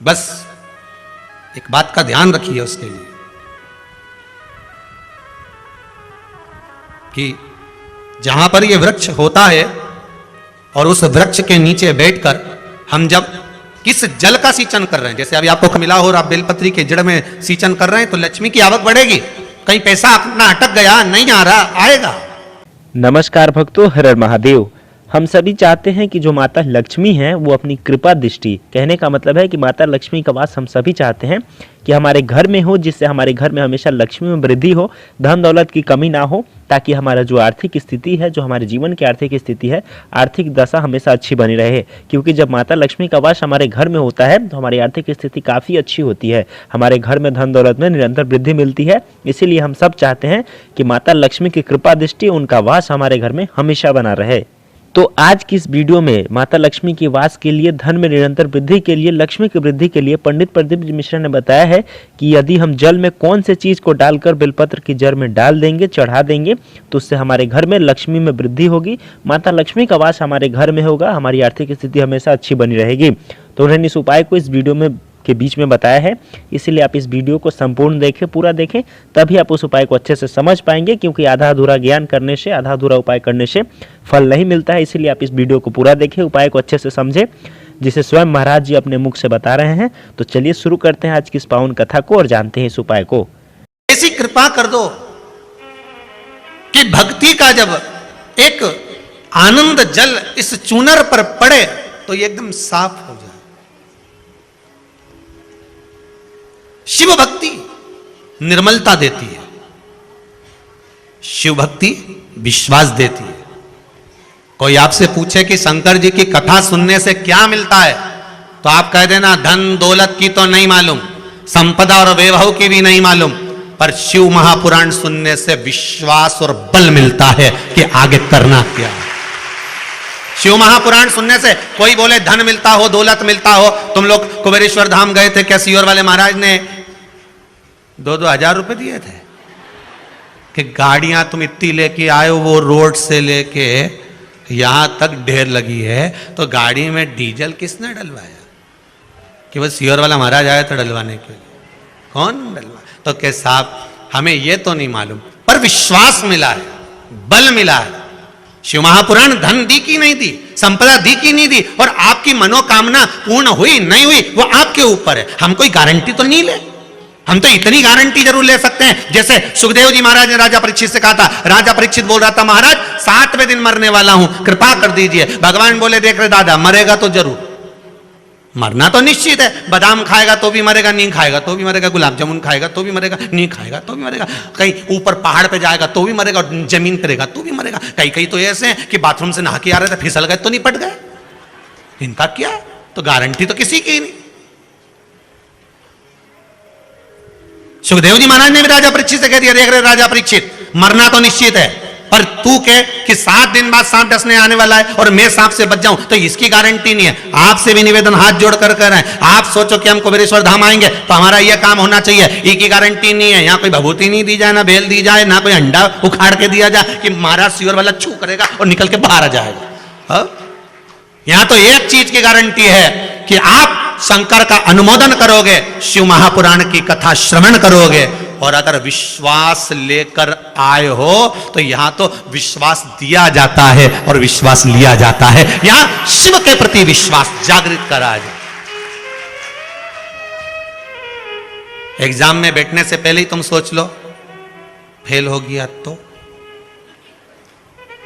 बस एक बात का ध्यान रखिए उसके लिए कि जहां पर यह वृक्ष होता है और उस वृक्ष के नीचे बैठकर हम जब किस जल का सिंचन कर रहे हैं, जैसे अभी आपको मिला हो और आप बेलपत्री के जड़ में सिंचन कर रहे हैं, तो लक्ष्मी की आवक बढ़ेगी। कहीं पैसा अपना अटक गया, नहीं आ रहा, आएगा। नमस्कार भक्तों, हर हर महादेव। हम सभी चाहते हैं कि जो माता लक्ष्मी हैं वो अपनी कृपा दृष्टि, कहने का मतलब है कि माता लक्ष्मी का वास हम सभी चाहते हैं कि हमारे घर में हो, जिससे हमारे घर में हमेशा लक्ष्मी में वृद्धि हो, धन दौलत की कमी ना हो, ताकि हमारा जो आर्थिक स्थिति है, जो हमारे जीवन की आर्थिक स्थिति है, आर्थिक दशा हमेशा अच्छी बनी रहे। क्योंकि जब माता लक्ष्मी का वास हमारे घर में होता है तो हमारी आर्थिक स्थिति काफ़ी अच्छी होती है, हमारे घर में धन दौलत में निरंतर वृद्धि मिलती है। इसीलिए हम सब चाहते हैं कि माता लक्ष्मी की कृपा दृष्टि, उनका वास हमारे घर में हमेशा बना रहे। तो आज की इस वीडियो में माता लक्ष्मी के वास के लिए, धन में निरंतर वृद्धि के लिए, लक्ष्मी की वृद्धि के लिए पंडित प्रदीप मिश्रा ने बताया है कि यदि हम जल में कौन से चीज को डालकर बेलपत्र की जड़ में डाल देंगे, चढ़ा देंगे, तो उससे हमारे घर में लक्ष्मी में वृद्धि होगी, माता लक्ष्मी का वास हमारे घर में होगा, हमारी आर्थिक स्थिति हमेशा अच्छी बनी रहेगी। तो उन्होंने इस उपाय को इस वीडियो में के बीच में बताया है, इसीलिए आप इस वीडियो को संपूर्ण देखें, पूरा देखें, तभी आप उस उपाय को अच्छे से समझ पाएंगे। क्योंकि आधा अधूरा ज्ञान करने से, आधा अधूरा उपाय करने से फल नहीं मिलता है। इसीलिए आप इस वीडियो को पूरा देखें, उपाय को अच्छे से समझें, जिसे स्वयं महाराज जी अपने मुख से बता रहे हैं। तो चलिए शुरू करते हैं आज की इस पावन कथा को और जानते हैं इस उपाय को। ऐसी कृपा कर दो कि भक्ति का जब एक आनंद जल इस चूनर पर पड़े तो ये एकदम साफ हो जाए। शिव भक्ति निर्मलता देती है, शिव भक्ति विश्वास देती है। कोई आपसे पूछे कि शंकर जी की कथा सुनने से क्या मिलता है, तो आप कह देना धन दौलत की तो नहीं मालूम, संपदा और वैभव की भी नहीं मालूम, पर शिव महापुराण सुनने से विश्वास और बल मिलता है कि आगे करना क्या है। शिव महापुराण सुनने से कोई बोले धन मिलता हो, दौलत मिलता हो। तुम लोग कुबेरेश्वर धाम गए थे, क्या सीहोर वाले महाराज ने 2-2 हजार रुपए दिए थे कि गाड़ियां तुम इतनी लेके आए हो, वो रोड से लेके यहां तक ढेर लगी है, तो गाड़ी में डीजल किसने डलवाया? कि वो सीहोर वाला महाराज आया था डलवाने के लिए। कौन डलवा? तो के साहब हमें ये तो नहीं मालूम, पर विश्वास मिला है, बल मिला है। शिव महापुराण धन दी की नहीं दी, संपदा दी की नहीं दी, और आपकी मनोकामना पूर्ण हुई नहीं हुई वो आपके ऊपर है। हम कोई गारंटी तो नहीं ले, हम तो इतनी गारंटी जरूर ले सकते हैं, जैसे सुखदेव जी महाराज ने राजा परीक्षित से कहा था। राजा परीक्षित बोल रहा था, महाराज 7वें दिन मरने वाला हूं, कृपा कर दीजिए। भगवान बोले, देख रहे दादा, मरेगा तो जरूर, मरना तो निश्चित है। बादाम खाएगा तो भी मरेगा, नहीं खाएगा तो भी मरेगा, गुलाब जामुन खाएगा तो भी मरेगा, नहीं खाएगा तो भी मरेगा, कहीं ऊपर पहाड़ पे जाएगा तो भी मरेगा, जमीन पे रहेगा तो भी मरेगा। कई तो ऐसे हैं कि बाथरूम से नहा के आ रहे थे, फिसल गए तो नहीं पट गए। इनका क्या? तो गारंटी तो किसी की नहीं। सुखदेव जी महाराज ने भी राजा परीक्षित से कह दिया, देख रहे राजा परीक्षित, मरना तो निश्चित है, पर तू कह कि 7 दिन बाद सांप डसने आने वाला है और मैं सांप से बच जाऊं, तो इसकी गारंटी नहीं है। आपसे भी निवेदन हाथ जोड़ कर रहे हैं, आप सोचो कि हम कुबेरेश्वर धाम आएंगे तो हमारा यह काम होना चाहिए, इसकी गारंटी नहीं है। यहाँ कोई भभूति नहीं दी जाए, ना बेल दी जाए, ना कोई अंडा उखाड़ के दिया जाए कि महाराज सीहोर वाला छू करेगा और निकल के बाहर आ जाएगा। यहां तो एक चीज की गारंटी है कि आप शंकर का अनुमोदन करोगे, शिव महापुराण की कथा श्रवण करोगे, और अगर विश्वास लेकर आए हो तो यहां तो विश्वास दिया जाता है और विश्वास लिया जाता है। यहां शिव के प्रति विश्वास जागृत करा जाए। एग्जाम में बैठने से पहले ही तुम सोच लो, फेल हो गया तो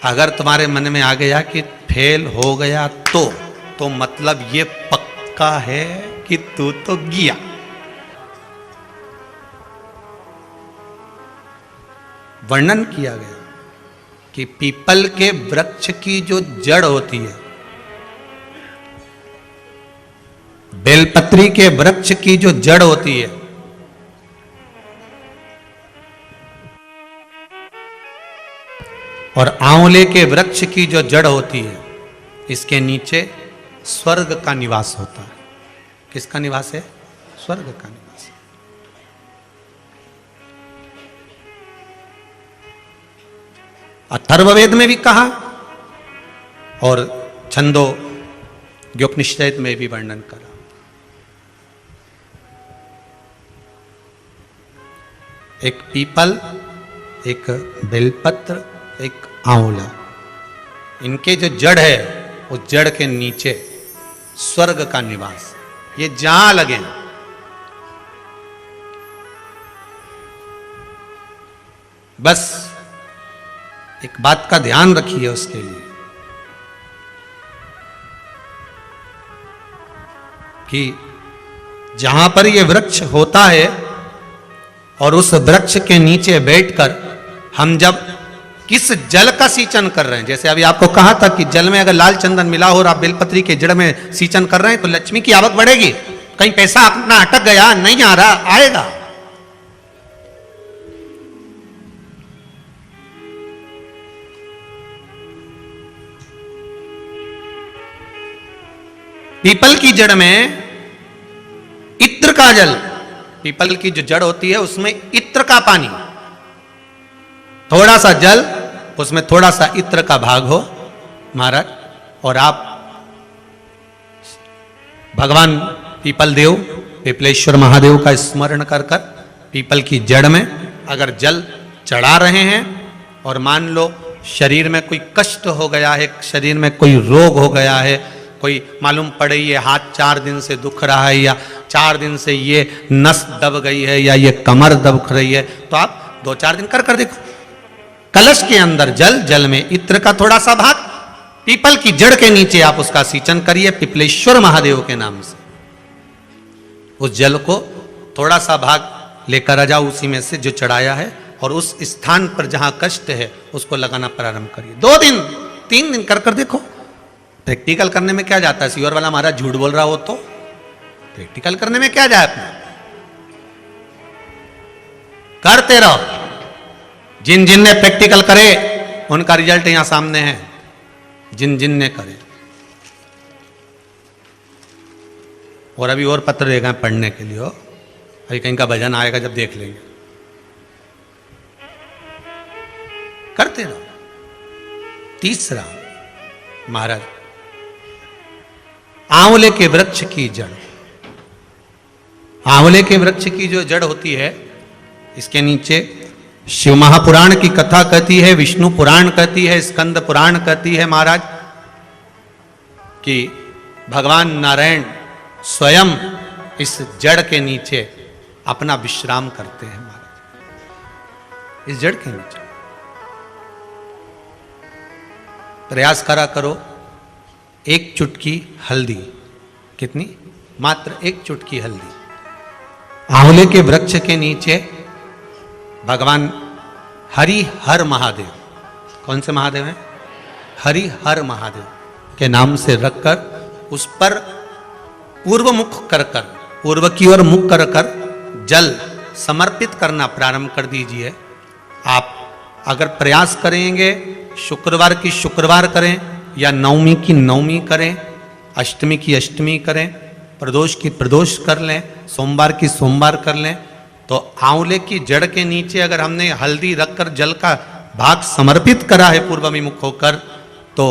अगर तुम्हारे मन में आ गया कि फेल हो गया तो मतलब ये पक्का है कि तू तो गया। वर्णन किया गया कि पीपल के वृक्ष की जो जड़ होती है, बेलपत्री के वृक्ष की जो जड़ होती है, और आंवले के वृक्ष की जो जड़ होती है, इसके नीचे स्वर्ग का निवास होता है। किसका निवास है? स्वर्ग का निवास। अथर्ववेद में भी कहा और छंदो ज्ञोपनिषद में भी वर्णन करा। एक पीपल, एक बेलपत्र, एक आंवला। इनके जो जड़ है उस जड़ के नीचे स्वर्ग का निवास, ये जहां लगे। बस एक बात का ध्यान रखिए उसके लिए कि जहां पर यह वृक्ष होता है और उस वृक्ष के नीचे बैठकर हम जब किस जल का सींचन कर रहे हैं, जैसे अभी आपको कहा था कि जल में अगर लाल चंदन मिला हो और आप बेलपत्री के जड़ में सींचन कर रहे हैं तो लक्ष्मी की आवक बढ़ेगी। कहीं पैसा अपना अटक गया, नहीं आ रहा, आएगा। पीपल की जड़ में इत्र का जल, पीपल की जो जड़ होती है उसमें इत्र का पानी, थोड़ा सा जल उसमें थोड़ा सा इत्र का भाग हो महाराज, और आप भगवान पीपल देव, पीपलेश्वर महादेव का स्मरण कर कर पीपल की जड़ में अगर जल चढ़ा रहे हैं और मान लो शरीर में कोई कष्ट हो गया है, शरीर में कोई रोग हो गया है, कोई मालूम पड़े ये हाथ 4 दिन से दुख रहा है या 4 दिन से ये नस दब गई है या ये कमर दब रही है, तो आप 2-4 दिन कर देखो। कलश के अंदर जल, जल में इत्र का थोड़ा सा भाग, पीपल की जड़ के नीचे आप उसका सींचन करिए पिपलेश्वर महादेव के नाम से। उस जल को थोड़ा सा भाग लेकर आ जाओ उसी में से जो चढ़ाया है, और उस स्थान पर जहां कष्ट है उसको लगाना प्रारंभ करिए। 2 दिन 3 दिन कर देखो। प्रैक्टिकल करने में क्या जाता है? सीवर वाला महाराज झूठ बोल रहा हो तो प्रैक्टिकल करने में क्या जाए, अपना करते रहो। जिन जिन ने प्रैक्टिकल करे उनका रिजल्ट यहां सामने है, जिन जिन ने करे। और अभी और पत्र देगा पढ़ने के लिए हो, अभी कहीं का भजन आएगा जब देख लेंगे। करते रहो। तीसरा महाराज, आंवले के वृक्ष की जड़। आंवले के वृक्ष की जो जड़ होती है, इसके नीचे शिव महापुराण की कथा कहती है, विष्णु पुराण कहती है, स्कंद पुराण कहती है महाराज कि भगवान नारायण स्वयं इस जड़ के नीचे अपना विश्राम करते हैं महाराज, इस जड़ के नीचे। प्रयास करा करो, 1 चुटकी हल्दी, कितनी? मात्र 1 चुटकी हल्दी, आंवले के वृक्ष के नीचे भगवान हरि हर महादेव, कौन से महादेव हैं? हरि हर महादेव के नाम से रखकर उस पर पूर्व मुख कर कर, पूर्व की ओर मुख कर कर जल समर्पित करना प्रारंभ कर दीजिए। आप अगर प्रयास करेंगे, शुक्रवार की शुक्रवार करें या नवमी की नवमी करें, अष्टमी की अष्टमी करें, प्रदोष की प्रदोष कर लें, सोमवार की सोमवार कर लें, तो आंवले की जड़ के नीचे अगर हमने हल्दी रखकर जल का भाग समर्पित करा है पूर्वभिमुख होकर, तो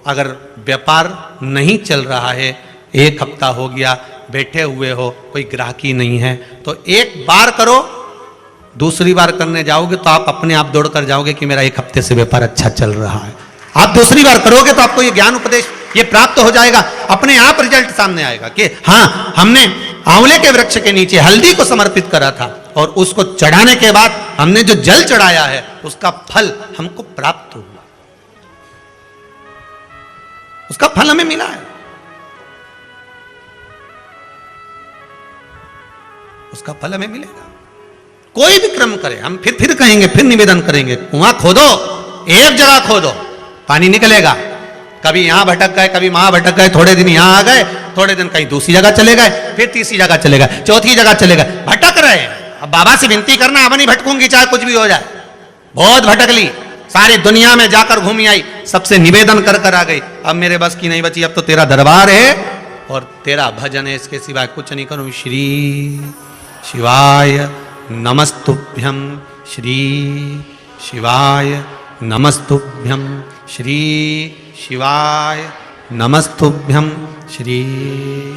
अगर व्यापार नहीं चल रहा है, 1 हफ्ता हो गया, बैठे हुए हो, कोई ग्राहकी नहीं है, तो 1 बार करो, दूसरी बार करने जाओगे तो आप अपने आप दौड़ कर जाओगे कि मेरा 1 हफ्ते से व्यापार अच्छा चल रहा है। आप दूसरी बार करोगे तो आपको ये ज्ञान उपदेश ये प्राप्त हो जाएगा, अपने आप रिजल्ट सामने आएगा कि हाँ, हमने आंवले के वृक्ष के नीचे हल्दी को समर्पित करा था और उसको चढ़ाने के बाद हमने जो जल चढ़ाया है उसका फल हमको प्राप्त हुआ, उसका फल हमें मिला है, उसका फल हमें मिलेगा। कोई भी क्रम करे, हम फिर कहेंगे, फिर निवेदन करेंगे, कुआं खोदो, एक जगह खोदो, पानी निकलेगा। कभी यहां भटक गए, कभी वहां भटक गए, थोड़े दिन यहां आ गए, थोड़े दिन कहीं दूसरी जगह चले गए, फिर तीसरी जगह चले गए, चौथी जगह चले गए, भटक रहे हैं। अब बाबा से विनती करना, अब नहीं भटकूंगी चाहे कुछ भी हो जाए, बहुत भटक ली, सारी दुनिया में जाकर घूमी आई, सबसे निवेदन कर कर आ गई, अब मेरे बस की नहीं बची, अब तो तेरा दरबार है और तेरा भजन है, इसके सिवाय कुछ नहीं करूं। श्री शिवाय नमस्तुभ्यं, श्री शिवाय नमस्तुभ्यं, श्री शिवाय नमस्तुभ्यं, श्री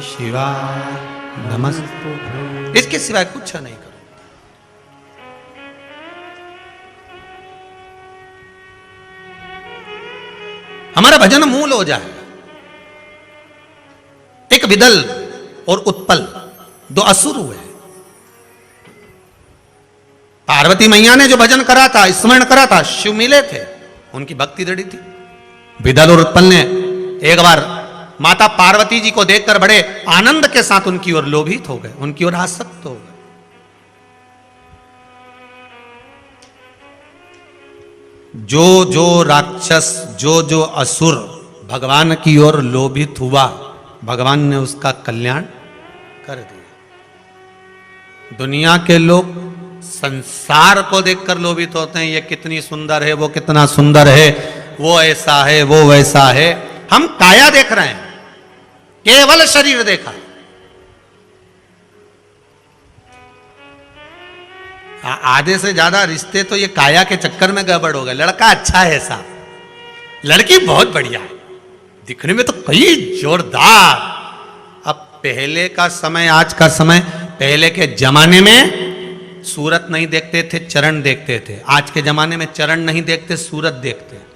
शिवाय नमस्तुभ्यं, इसके सिवाय कुछ नहीं करो। हमारा भजन मूल हो जाए। एक विदल और उत्पल दो असुर हुए। पार्वती मैया ने जो भजन करा था, स्मरण करा था, शिव मिले थे, उनकी भक्ति दृढ़ थी। विदल और उत्पल ने एक बार माता पार्वती जी को देखकर बड़े आनंद के साथ उनकी ओर लोभित हो गए, उनकी ओर आसक्त हो गए। जो जो राक्षस, जो जो असुर भगवान की ओर लोभित हुआ, भगवान ने उसका कल्याण कर दिया। दुनिया के लोग संसार को देखकर लोभित होते हैं, ये कितनी सुंदर है, वो कितना सुंदर है, वो ऐसा है, वो वैसा है। हम काया देख रहे हैं, केवल शरीर देखा। आधे से ज्यादा रिश्ते तो ये काया के चक्कर में गड़बड़ हो गए। लड़का अच्छा है ऐसा, लड़की बहुत बढ़िया है, दिखने में तो कई जोरदार। अब पहले का समय, आज का समय, पहले के जमाने में सूरत नहीं देखते थे, चरण देखते थे। आज के जमाने में चरण नहीं देखते, सूरत देखते हैं।